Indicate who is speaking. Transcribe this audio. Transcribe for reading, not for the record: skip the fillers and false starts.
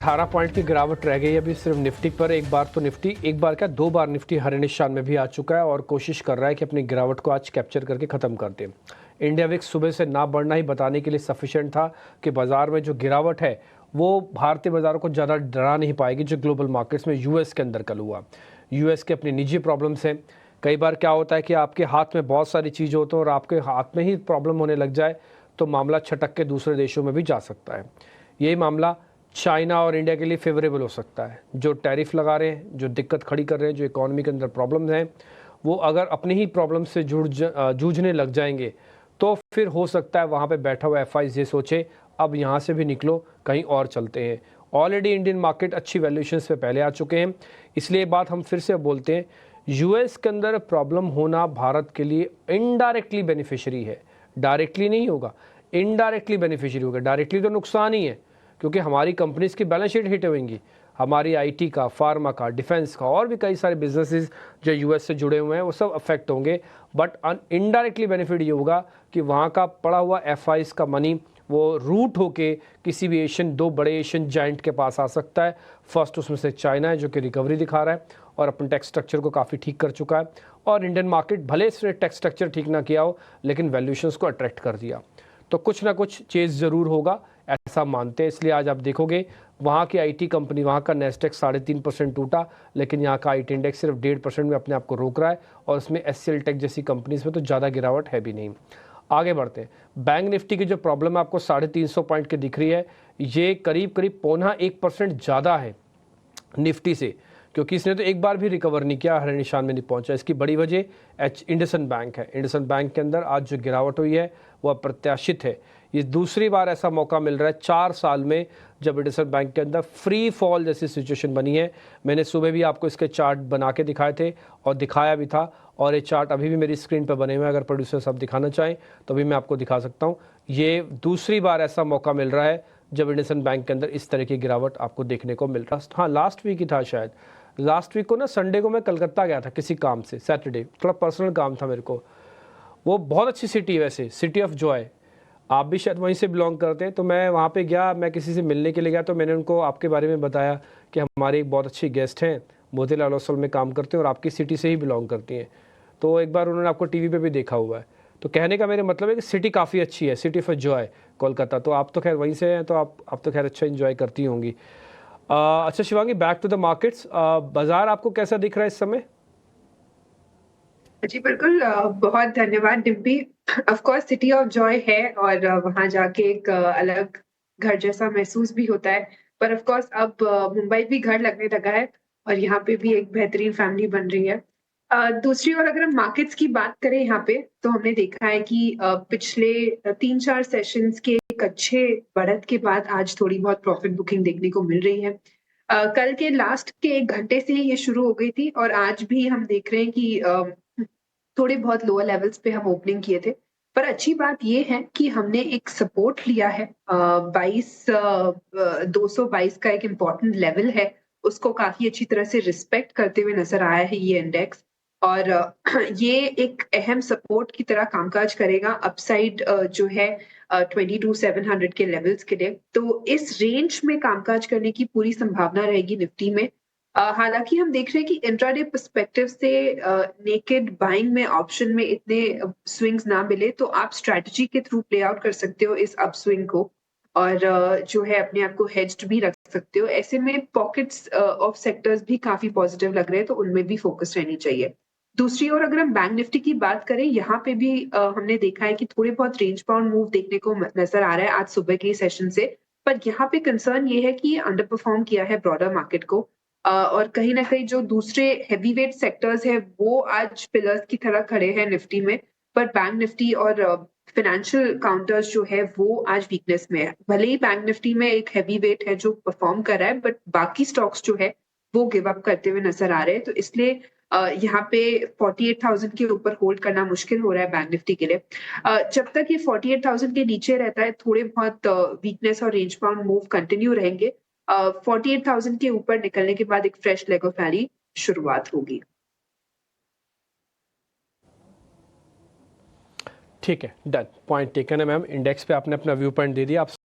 Speaker 1: 18 point की गिरावट रह गई अभी सिर्फ निफ्टी पर। एक बार क्या 2 बार निफ्टी हरे निशान में भी आ चुका है और कोशिश कर रहा है कि अपनी गिरावट को आज कैप्चर करके ख़त्म कर दे। इंडिया विक्स सुबह से ना बढ़ना ही बताने के लिए सफिशिएंट था कि बाजार में जो गिरावट है वो भारतीय बाजारों को ज़्यादा डरा नहीं पाएगी जो ग्लोबल मार्केट्स में यूएस के अंदर कल हुआ। यूएस के अपनी निजी प्रॉब्लम्स हैं। कई बार क्या होता है कि आपके हाथ में बहुत सारी चीज़ होती हैं और आपके हाथ में ही प्रॉब्लम होने लग जाए तो मामला छटक के दूसरे देशों में भी जा सकता है। यही मामला चाइना और इंडिया के लिए फेवरेबल हो सकता है। जो टैरिफ लगा रहे हैं, जो दिक्कत खड़ी कर रहे हैं, जो इकोनॉमी के अंदर प्रॉब्लम्स हैं, वो अगर अपनी ही प्रॉब्लम से जूझने लग जाएंगे तो फिर हो सकता है वहाँ पे बैठा हुआ एफआईज ये सोचे अब यहाँ से भी निकलो, कहीं और चलते हैं। ऑलरेडी इंडियन मार्केट अच्छी वैल्यूएशंस पे पहले आ चुके हैं, इसलिए बात हम फिर से बोलते हैं यूएस के अंदर प्रॉब्लम होना भारत के लिए इनडायरेक्टली बेनिफिशियरी है। डायरेक्टली नहीं होगा, इनडायरेक्टली बेनिफिशियरी होगा। डायरेक्टली तो नुकसान ही है क्योंकि हमारी कंपनीज की बैलेंस शीट हिट होंगी, हमारी आईटी का, फार्मा का, डिफेंस का और भी कई सारे बिजनेसेस जो यूएस से जुड़े हुए हैं वो सब अफेक्ट होंगे। बट इनडायरेक्टली बेनिफिट ये होगा कि वहाँ का पड़ा हुआ एफआईज का मनी वो रूट होके किसी भी दो बड़े एशियन जाइंट के पास आ सकता है। फर्स्ट उसमें से चाइना है जो कि रिकवरी दिखा रहा है और अपने टैक्स स्ट्रक्चर को काफ़ी ठीक कर चुका है, और इंडियन मार्केट भले इसने टैक्स स्ट्रक्चर ठीक ना किया हो लेकिन वैल्यूएशंस को अट्रैक्ट कर दिया। तो कुछ ना कुछ चेंज ज़रूर होगा, ऐसा मानते हैं। इसलिए आज आप देखोगे वहाँ की आईटी कंपनी, वहाँ का नेस्डेक 3.5% टूटा, लेकिन यहाँ का आईटी इंडेक्स सिर्फ 1.5% में अपने आप को रोक रहा है और उसमें एचसीएल टेक जैसी कंपनीज में तो ज़्यादा गिरावट है भी नहीं। आगे बढ़ते हैं। बैंक निफ्टी की जो प्रॉब्लम आपको 350 पॉइंट की दिख रही है, ये करीब करीब 0.5% ज़्यादा है निफ्टी से, क्योंकि इसने तो एक बार भी रिकवर नहीं किया, हरे निशान में नहीं पहुंचा। इसकी बड़ी वजह इंडसन बैंक है। इंडसन बैंक के अंदर आज जो गिरावट हुई है वो अप्रत्याशित है। ये दूसरी बार ऐसा मौका मिल रहा है 4 साल में जब इंडसन बैंक के अंदर फ्री फॉल जैसी सिचुएशन बनी है। मैंने सुबह भी आपको इसके चार्ट बना के दिखाए थे और दिखाया भी था, और ये चार्ट अभी भी मेरी स्क्रीन पर बने हुए हैं। अगर प्रोड्यूसर साहब दिखाना चाहें तो भी मैं आपको दिखा सकता हूँ। ये दूसरी बार ऐसा मौका मिल रहा है जब इंडसन बैंक के अंदर इस तरह की गिरावट आपको देखने को मिल रहा है। हाँ, लास्ट वीक ही था शायद। लास्ट वीक को ना संडे को मैं कलकत्ता गया था किसी काम से, सैटरडे थोड़ा पर्सनल काम था मेरे को। वो बहुत अच्छी सिटी है वैसे, सिटी ऑफ जॉय। आप भी शायद वहीं से बिलोंग करते हैं। तो मैं वहाँ पे गया, मैं किसी से मिलने के लिए गया, तो मैंने उनको आपके बारे में बताया कि हमारे एक बहुत अच्छी गेस्ट हैं, मोतीलाल ओसवाल में काम करते हैं और आपकी सिटी से ही बिलोंग करती हैं। तो एक बार उन्होंने आपको टीवी पे भी देखा हुआ है। तो कहने का मेरे मतलब है कि सिटी काफ़ी अच्छी है, सिटी ऑफ जॉय कोलकाता। तो आप तो खैर वहीं से हैं, तो आप तो खैर अच्छा इन्जॉय करती होंगी। अच्छा Shivangi, back to the markets. बाजार आपको कैसा दिख रहा है इस समय?
Speaker 2: जी बिल्कुल, बहुत धन्यवाद Dimpy. Of course city of Joy है और वहां जाके एक अलग घर जैसा महसूस भी होता है। पर ऑफ कोर्स अब मुंबई भी घर लगने लगा है और यहाँ पे भी एक बेहतरीन फैमिली बन रही है। दूसरी ओर अगर हम मार्केट्स की बात करें यहाँ पे, तो हमने देखा है कि पिछले 3-4 सेशंस के एक अच्छे बढ़त के बाद आज थोड़ी बहुत प्रॉफिट बुकिंग देखने को मिल रही है। कल के लास्ट के 1 घंटे से ही ये शुरू हो गई थी और आज भी हम देख रहे हैं कि थोड़े बहुत लोअर लेवल्स पे हम ओपनिंग किए थे। पर अच्छी बात ये है कि हमने एक सपोर्ट लिया है, 222 का एक इम्पोर्टेंट लेवल है, उसको काफी अच्छी तरह से रिस्पेक्ट करते हुए नजर आया है ये इंडेक्स। और ये एक अहम सपोर्ट की तरह कामकाज करेगा अपसाइड जो है 22,700 के लेवल्स के लिए। तो इस रेंज में कामकाज करने की पूरी संभावना रहेगी निफ्टी में। हालांकि हम देख रहे हैं कि इंट्राडे पर्सपेक्टिव से नेकेड बाइंग में ऑप्शन में इतने स्विंग्स ना मिले, तो आप स्ट्रैटेजी के थ्रू प्ले आउट कर सकते हो इस अपस्विंग को और जो है अपने आप को हेज्ड भी रख सकते हो। ऐसे में पॉकेट्स ऑफ सेक्टर्स भी काफी पॉजिटिव लग रहे हैं, तो उनमें भी फोकस रहनी चाहिए। दूसरी ओर अगर हम बैंक निफ्टी की बात करें, यहाँ पे भी हमने देखा है कि थोड़े बहुत रेंज बाउंड मूव देखने को नजर आ रहा है आज सुबह के सेशन से। पर यहाँ पे कंसर्न ये है कि ये अंडर परफॉर्म किया है ब्रॉडर मार्केट को। और कहीं ना कहीं जो दूसरे हैवीवेट सेक्टर्स है वो आज पिलर्स की तरह खड़े हैं निफ्टी में। पर बैंक निफ्टी और फाइनेंशियल काउंटर्स जो है वो आज वीकनेस में है। भले ही बैंक निफ्टी में एक हैवी वेट है जो परफॉर्म कर रहा है, बट बाकी स्टॉक्स जो है वो गिव अप करते हुए नजर आ रहे हैं। तो इसलिए यहाँ पे 48,000 के ऊपर होल्ड करना मुश्किल हो रहा है बैंक निफ्टी के लिए। जब तक ये 48,000 के नीचे रहता है, थोड़े बहुत वीकनेस और रेंज बाउंड मूव कंटिन्यू रहेंगे। 48,000 के ऊपर निकलने के बाद एक फ्रेश लेग ऑफ रैली शुरुआत होगी।
Speaker 1: ठीक है, डन, पॉइंट टेकन है मैम। इंडेक्स पे आपने अपना व्यू पॉइंट दे दिया। आप